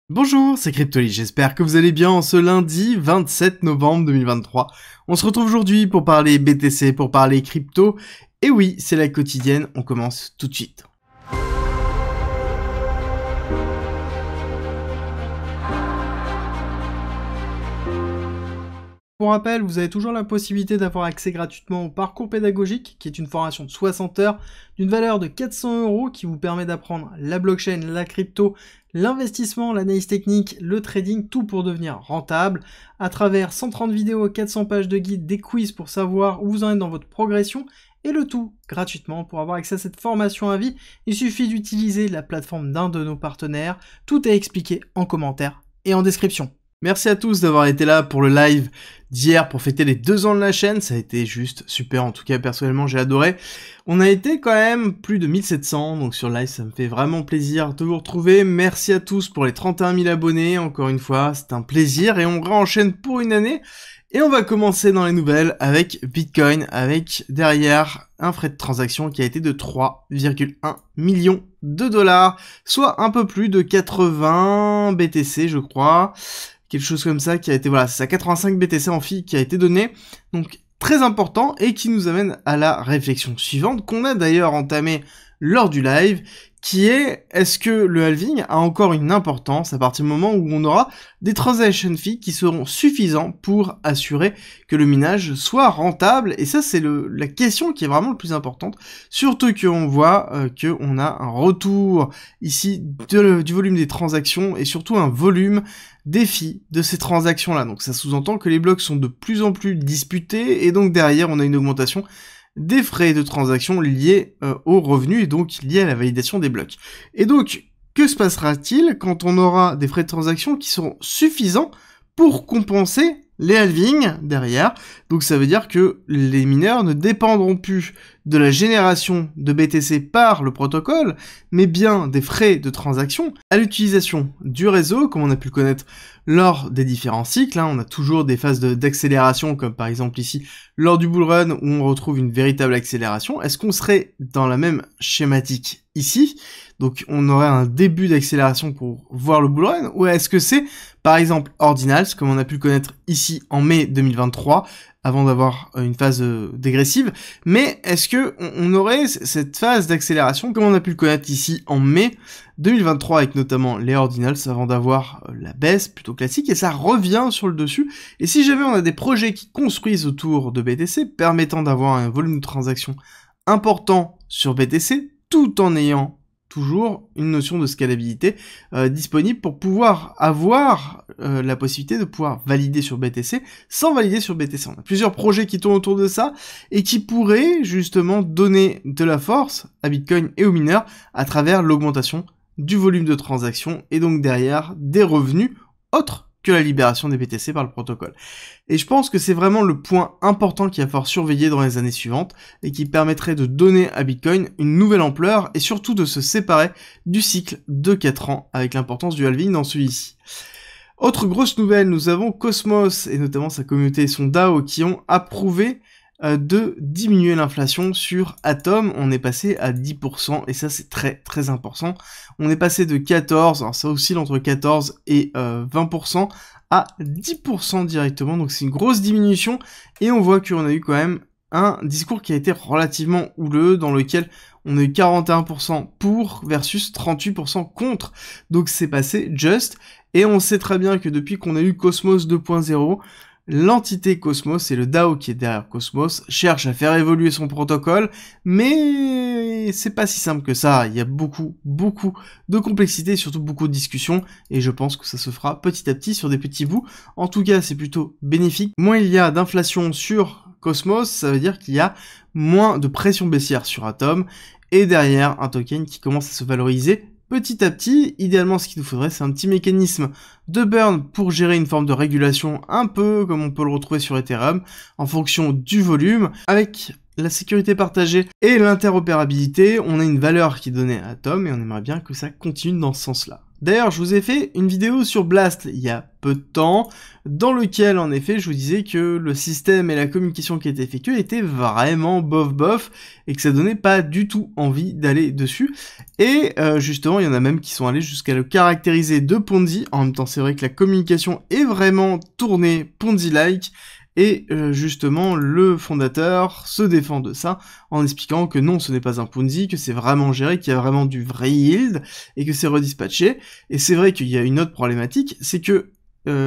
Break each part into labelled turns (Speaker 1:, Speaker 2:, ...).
Speaker 1: Bonjour, c'est Cryptoly, j'espère que vous allez bien en ce lundi 27 novembre 2023. On se retrouve aujourd'hui pour parler BTC, pour parler crypto, et oui, c'est la quotidienne, on commence tout de suite. Pour rappel, vous avez toujours la possibilité d'avoir accès gratuitement au parcours pédagogique, qui est une formation de 60 heures, d'une valeur de 400 € qui vous permet d'apprendre la blockchain, la crypto, l'investissement, l'analyse technique, le trading, tout pour devenir rentable, à travers 130 vidéos, 400 pages de guide, des quiz pour savoir où vous en êtes dans votre progression, et le tout gratuitement. Pour avoir accès à cette formation à vie, il suffit d'utiliser la plateforme d'un de nos partenaires, tout est expliqué en commentaire et en description. Merci à tous d'avoir été là pour le live d'hier pour fêter les 2 ans de la chaîne, ça a été juste super, en tout cas personnellement j'ai adoré. On a été quand même plus de 1700, donc sur le live ça me fait vraiment plaisir de vous retrouver. Merci à tous pour les 31 000 abonnés, encore une fois c'est un plaisir et on réenchaîne pour une année. Et on va commencer dans les nouvelles avec Bitcoin, avec derrière un frais de transaction qui a été de 3,1 millions de dollars, soit un peu plus de 80 BTC je crois. Quelque chose comme ça qui a été, voilà, c'est ça, 85 BTC en fee qui a été donné, donc très important et qui nous amène à la réflexion suivante qu'on a d'ailleurs entamée lors du live, qui est, est-ce que le halving a encore une importance à partir du moment où on aura des transaction fees qui seront suffisants pour assurer que le minage soit rentable? Et ça, c'est la question qui est vraiment le plus importante, surtout qu'on voit qu'on a un retour ici du volume des transactions et surtout un volume des fees de ces transactions-là. Donc ça sous-entend que les blocs sont de plus en plus disputés et donc derrière, on a une augmentation des frais de transaction liés aux revenus et donc liés à la validation des blocs. Et donc, que se passera-t-il quand on aura des frais de transaction qui seront suffisants pour compenser les halvings derrière? Donc ça veut dire que les mineurs ne dépendront plus de la génération de BTC par le protocole, mais bien des frais de transaction à l'utilisation du réseau, comme on a pu le connaître lors des différents cycles. On a toujours des phases d'accélération, comme par exemple ici, lors du bull run, où on retrouve une véritable accélération. Est-ce qu'on serait dans la même schématique ici? Donc on aurait un début d'accélération pour voir le bull run, ou est-ce que c'est, par exemple, Ordinals, comme on a pu le connaître ici en mai 2023, avant d'avoir une phase dégressive, mais est-ce que on aurait cette phase d'accélération comme on a pu le connaître ici en mai 2023 avec notamment les Ordinals avant d'avoir la baisse plutôt classique et ça revient sur le dessus? Et si jamais on a des projets qui construisent autour de BTC permettant d'avoir un volume de transaction important sur BTC tout en ayant toujours une notion de scalabilité disponible pour pouvoir avoir la possibilité de pouvoir valider sur BTC sans valider sur BTC. On a plusieurs projets qui tournent autour de ça et qui pourraient justement donner de la force à Bitcoin et aux mineurs à travers l'augmentation du volume de transactions et donc derrière des revenus autres que la libération des BTC par le protocole. Et je pense que c'est vraiment le point important qu'il va falloir surveiller dans les années suivantes et qui permettrait de donner à Bitcoin une nouvelle ampleur et surtout de se séparer du cycle de 4 ans avec l'importance du halving dans celui-ci. Autre grosse nouvelle, nous avons Cosmos et notamment sa communauté et son DAO qui ont approuvé de diminuer l'inflation sur Atom. On est passé à 10% et ça c'est très très important. On est passé de 14, alors ça oscille entre 14 et 20% à 10% directement, donc c'est une grosse diminution et on voit qu'on a eu quand même un discours qui a été relativement houleux dans lequel on a eu 41% pour versus 38% contre, donc c'est passé just et on sait très bien que depuis qu'on a eu Cosmos 2.0, l'entité Cosmos et le DAO qui est derrière Cosmos cherche à faire évoluer son protocole, mais c'est pas si simple que ça. Il y a beaucoup de complexité et surtout beaucoup de discussions, et je pense que ça se fera petit à petit sur des petits bouts. En tout cas, c'est plutôt bénéfique. Moins il y a d'inflation sur Cosmos, ça veut dire qu'il y a moins de pression baissière sur Atom, et derrière un token qui commence à se valoriser petit à petit. Idéalement, ce qu'il nous faudrait, c'est un petit mécanisme de burn pour gérer une forme de régulation un peu comme on peut le retrouver sur Ethereum en fonction du volume. Avec la sécurité partagée et l'interopérabilité, on a une valeur qui est donnée à Atom et on aimerait bien que ça continue dans ce sens-là. D'ailleurs, je vous ai fait une vidéo sur Blast il y a peu peu de temps, dans lequel en effet je vous disais que le système et la communication qui était effectuée étaient vraiment bof et que ça donnait pas du tout envie d'aller dessus. Et justement il y en a même qui sont allés jusqu'à le caractériser de Ponzi. En même temps c'est vrai que la communication est vraiment tournée Ponzi-like. Et justement, le fondateur se défend de ça en expliquant que non, ce n'est pas un Ponzi, que c'est vraiment géré, qu'il y a vraiment du vrai yield et que c'est redispatché. Et c'est vrai qu'il y a une autre problématique, c'est que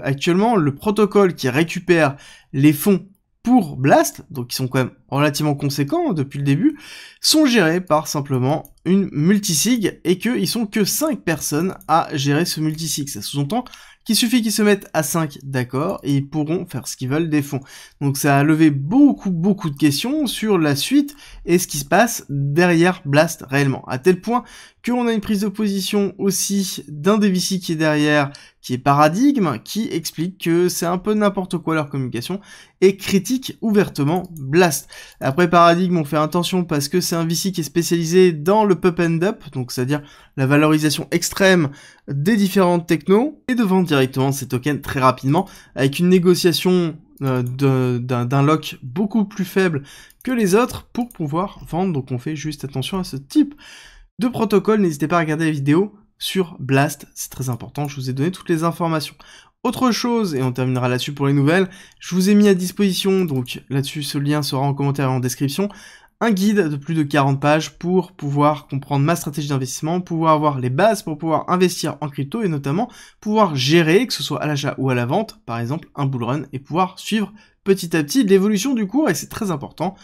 Speaker 1: actuellement, le protocole qui récupère les fonds pour Blast, donc qui sont quand même relativement conséquents depuis le début, sont gérés par simplement une multisig et qu'ils sont que 5 personnes à gérer ce multisig. Ça sous-entend qu'il suffit qu'ils se mettent à 5 d'accord et ils pourront faire ce qu'ils veulent des fonds. Donc ça a levé beaucoup de questions sur la suite et ce qui se passe derrière Blast réellement. À tel point qu'on a une prise de position aussi d'un des VC qui est derrière, qui est Paradigme, qui explique que c'est un peu n'importe quoi leur communication et critique ouvertement Blast. Après Paradigme, on fait attention parce que c'est un VC qui est spécialisé dans le pump and up, donc c'est-à-dire la valorisation extrême des différentes technos et de vendre directement ces tokens très rapidement avec une négociation d'un lock beaucoup plus faible que les autres pour pouvoir vendre. Donc on fait juste attention à ce type de protocole. N'hésitez pas à regarder la vidéo sur Blast, c'est très important, je vous ai donné toutes les informations. Autre chose, et on terminera là-dessus pour les nouvelles, je vous ai mis à disposition, donc là-dessus ce lien sera en commentaire et en description, un guide de plus de 40 pages pour pouvoir comprendre ma stratégie d'investissement, pouvoir avoir les bases pour pouvoir investir en crypto et notamment pouvoir gérer, que ce soit à l'achat ou à la vente, par exemple un bull run, et pouvoir suivre petit à petit l'évolution du cours, et c'est très important,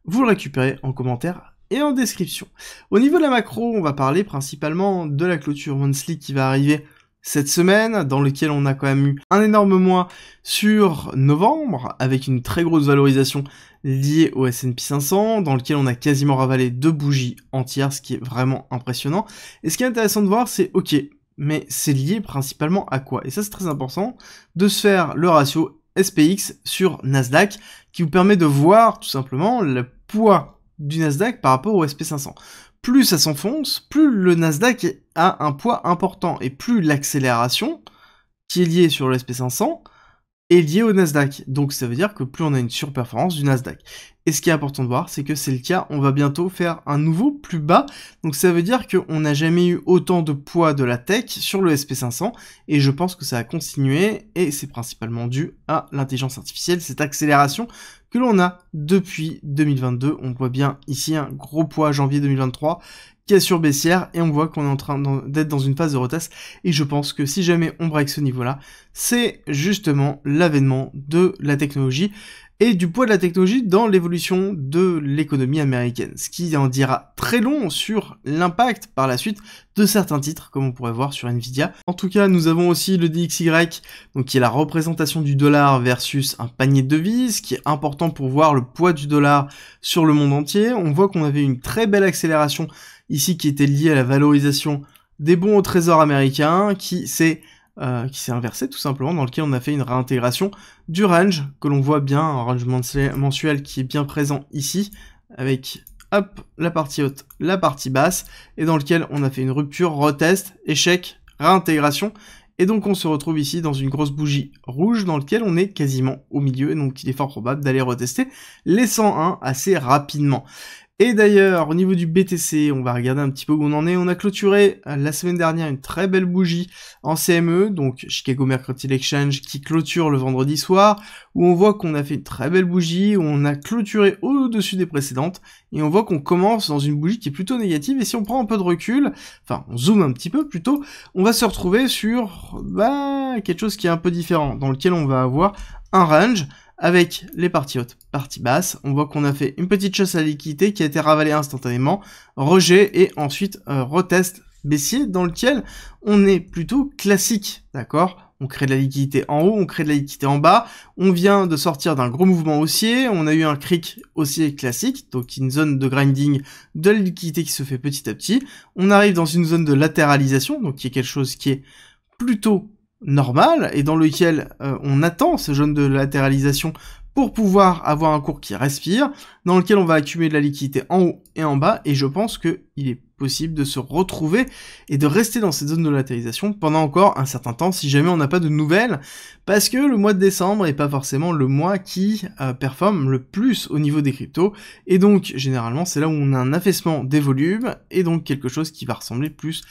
Speaker 1: vous le récupérez en commentaire et en description. Au niveau de la macro, on va parler principalement de la clôture monthly qui va arriver cette semaine, dans lequel on a quand même eu un énorme mois sur novembre, avec une très grosse valorisation liée au S&P 500, dans lequel on a quasiment ravalé 2 bougies entières, ce qui est vraiment impressionnant. Et ce qui est intéressant de voir, c'est ok, mais c'est lié principalement à quoi? Et ça c'est très important, de se faire le ratio SPX sur Nasdaq, qui vous permet de voir tout simplement le poids du Nasdaq par rapport au SP500. Plus ça s'enfonce, plus le Nasdaq a un poids important, et plus l'accélération, qui est liée sur le SP500, est liée au Nasdaq. Donc ça veut dire que plus on a une surperformance du Nasdaq. Et ce qui est important de voir, c'est que c'est le cas, on va bientôt faire un nouveau plus bas, donc ça veut dire qu'on n'a jamais eu autant de poids de la tech sur le SP500, et je pense que ça va continuer, et c'est principalement dû à l'intelligence artificielle, cette accélération que l'on a depuis 2022. On voit bien ici un gros poids janvier 2023, cassure baissière, et on voit qu'on est en train d'être dans une phase de retest, et je pense que si jamais on break ce niveau-là, c'est justement l'avènement de la technologie, et du poids de la technologie dans l'évolution de l'économie américaine, ce qui en dira très long sur l'impact par la suite de certains titres, comme on pourrait voir sur Nvidia. En tout cas, nous avons aussi le DXY, donc qui est la représentation du dollar versus un panier de devises, qui est important pour voir le poids du dollar sur le monde entier. On voit qu'on avait une très belle accélération ici qui était liée à la valorisation des bons au trésor américain, qui s'est inversé tout simplement, dans lequel on a fait une réintégration du range, que l'on voit bien, un range mensuel qui est bien présent ici, avec hop, la partie haute, la partie basse, et dans lequel on a fait une rupture, retest, échec, réintégration, et donc on se retrouve ici dans une grosse bougie rouge, dans lequel on est quasiment au milieu, et donc il est fort probable d'aller retester les 101 assez rapidement. Et d'ailleurs, au niveau du BTC, on va regarder un petit peu où on en est. On a clôturé la semaine dernière une très belle bougie en CME, donc Chicago Mercantile Exchange, qui clôture le vendredi soir, où on voit qu'on a fait une très belle bougie, où on a clôturé au-dessus des précédentes, et on voit qu'on commence dans une bougie qui est plutôt négative, et si on prend un peu de recul, enfin on zoome un petit peu plutôt, on va se retrouver sur quelque chose qui est un peu différent, dans lequel on va avoir un range, avec les parties hautes, parties basses, on voit qu'on a fait une petite chasse à la liquidité qui a été ravalée instantanément, rejet et ensuite retest baissier dans lequel on est plutôt classique, d'accord? On crée de la liquidité en haut, on crée de la liquidité en bas, on vient de sortir d'un gros mouvement haussier, on a eu un cric haussier classique, donc une zone de grinding de la liquidité qui se fait petit à petit, on arrive dans une zone de latéralisation, donc qui est quelque chose qui est plutôt normal et dans lequel on attend ce zone de latéralisation pour pouvoir avoir un cours qui respire, dans lequel on va accumuler de la liquidité en haut et en bas, et je pense qu'il est possible de se retrouver et de rester dans cette zone de latéralisation pendant encore un certain temps si jamais on n'a pas de nouvelles, parce que le mois de décembre est pas forcément le mois qui performe le plus au niveau des cryptos, et donc généralement c'est là où on a un affaissement des volumes, et donc quelque chose qui va ressembler plus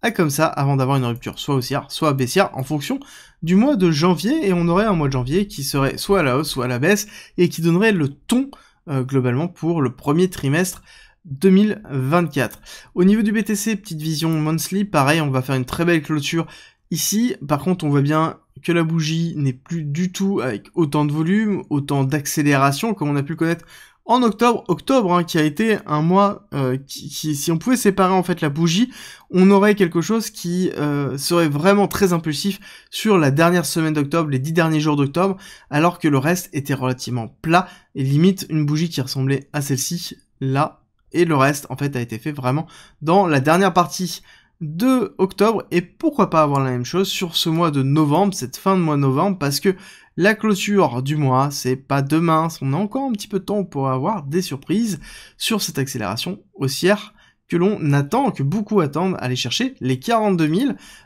Speaker 1: à comme ça avant d'avoir une rupture soit haussière, soit baissière en fonction du mois de janvier, et on aurait un mois de janvier qui serait soit à la hausse, soit à la baisse, et qui donnerait le ton globalement pour le premier trimestre 2024. Au niveau du BTC, petite vision monthly, pareil, on va faire une très belle clôture ici. Par contre, on voit bien que la bougie n'est plus du tout avec autant de volume, autant d'accélération comme on a pu le connaître en octobre. Octobre, qui a été un mois si on pouvait séparer en fait la bougie, on aurait quelque chose qui serait vraiment très impulsif sur la dernière semaine d'octobre, les 10 derniers jours d'octobre, alors que le reste était relativement plat et limite une bougie qui ressemblait à celle-ci là. Et le reste, en fait, a été fait vraiment dans la dernière partie de octobre, et pourquoi pas avoir la même chose sur ce mois de novembre, cette fin de mois de novembre, parce que la clôture du mois, c'est pas demain, on a encore un petit peu de temps pour avoir des surprises sur cette accélération haussière que l'on attend, que beaucoup attendent, aller chercher les 42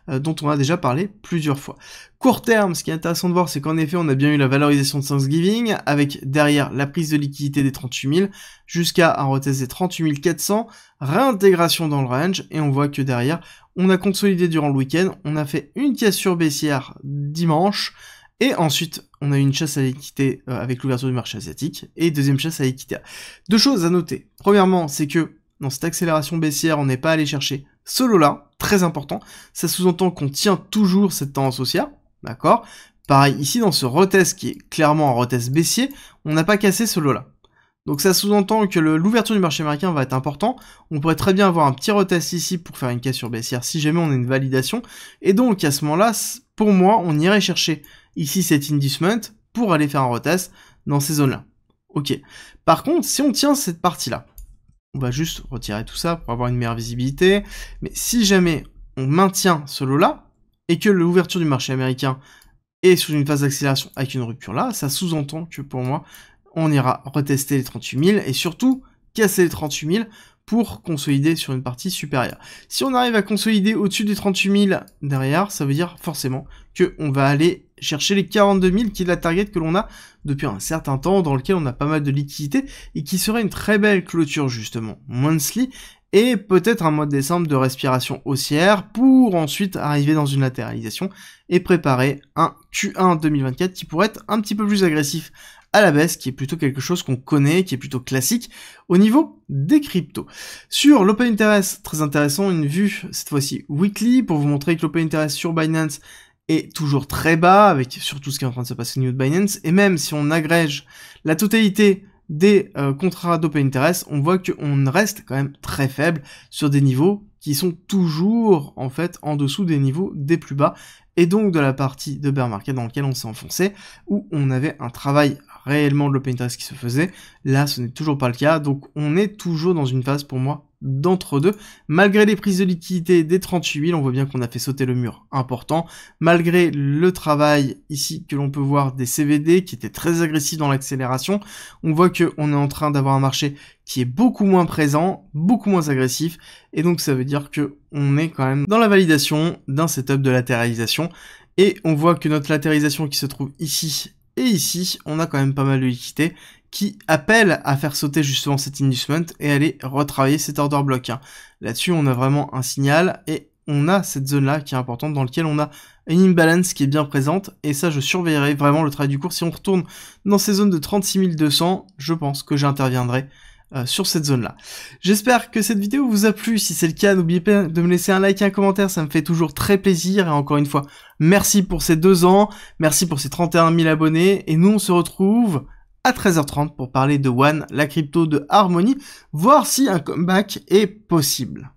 Speaker 1: 000 dont on a déjà parlé plusieurs fois. Court terme, ce qui est intéressant de voir, c'est qu'en effet, on a bien eu la valorisation de Thanksgiving, avec derrière la prise de liquidité des 38 000, jusqu'à un retest des 38 400, réintégration dans le range, et on voit que derrière, on a consolidé durant le week-end, on a fait une cassure baissière dimanche, et ensuite, on a eu une chasse à l'équité avec l'ouverture du marché asiatique, et deuxième chasse à l'équité. Deux choses à noter. Premièrement, c'est que dans cette accélération baissière, on n'est pas allé chercher ce lot-là, très important. Ça sous-entend qu'on tient toujours cette tendance haussière, d'accord? Pareil, ici, dans ce retest qui est clairement un retest baissier, on n'a pas cassé ce lot-là. Donc ça sous-entend que l'ouverture du marché américain va être important. On pourrait très bien avoir un petit retest ici pour faire une cassure baissière si jamais on a une validation. Et donc, à ce moment-là, pour moi, on irait chercher ici cet inducement pour aller faire un retest dans ces zones-là. Ok. Par contre, si on tient cette partie-là, on va juste retirer tout ça pour avoir une meilleure visibilité. Mais si jamais on maintient ce lot-là, et que l'ouverture du marché américain est sur une phase d'accélération avec une rupture là, ça sous-entend que pour moi, on ira retester les 38 000, et surtout casser les 38 000 pour consolider sur une partie supérieure. Si on arrive à consolider au-dessus des 38 000 derrière, ça veut dire forcément qu'on va aller chercher les 42 000 qui est la target que l'on a depuis un certain temps, dans lequel on a pas mal de liquidités, et qui serait une très belle clôture justement monthly, et peut-être un mois de décembre de respiration haussière, pour ensuite arriver dans une latéralisation, et préparer un Q1 2024 qui pourrait être un petit peu plus agressif à la baisse, qui est plutôt quelque chose qu'on connaît, qui est plutôt classique au niveau des cryptos. Sur l'Open Interest, très intéressant, une vue cette fois-ci weekly, pour vous montrer que l'Open Interest sur Binance est toujours très bas, avec surtout ce qui est en train de se passer au niveau de Binance, et même si on agrège la totalité des contrats d'Open Interest, on voit qu'on reste quand même très faible sur des niveaux qui sont toujours en fait en dessous des niveaux des plus bas, et donc de la partie de bear market dans lequel on s'est enfoncé, où on avait un travail réellement de l'Open Interest qui se faisait. Là, ce n'est toujours pas le cas, donc on est toujours dans une phase pour moi d'entre-deux. Malgré les prises de liquidité des 38 000, on voit bien qu'on a fait sauter le mur important. Malgré le travail ici que l'on peut voir des CVD qui étaient très agressifs dans l'accélération, on voit qu'on est en train d'avoir un marché qui est beaucoup moins présent, beaucoup moins agressif, et donc ça veut dire que on est quand même dans la validation d'un setup de latéralisation, et on voit que notre latéralisation qui se trouve ici et ici, on a quand même pas mal de liquidités qui appellent à faire sauter justement cet inducement et aller retravailler cet order block. Là-dessus, on a vraiment un signal, et on a cette zone-là qui est importante, dans laquelle on a une imbalance qui est bien présente, et ça, je surveillerai vraiment le travail du cours. Si on retourne dans ces zones de 36 200, je pense que j'interviendrai sur cette zone-là. J'espère que cette vidéo vous a plu. Si c'est le cas, n'oubliez pas de me laisser un like et un commentaire, ça me fait toujours très plaisir. Et encore une fois, merci pour ces 2 ans, merci pour ces 31 000 abonnés, et nous on se retrouve à 13h30 pour parler de One, la crypto de Harmony, voir si un comeback est possible.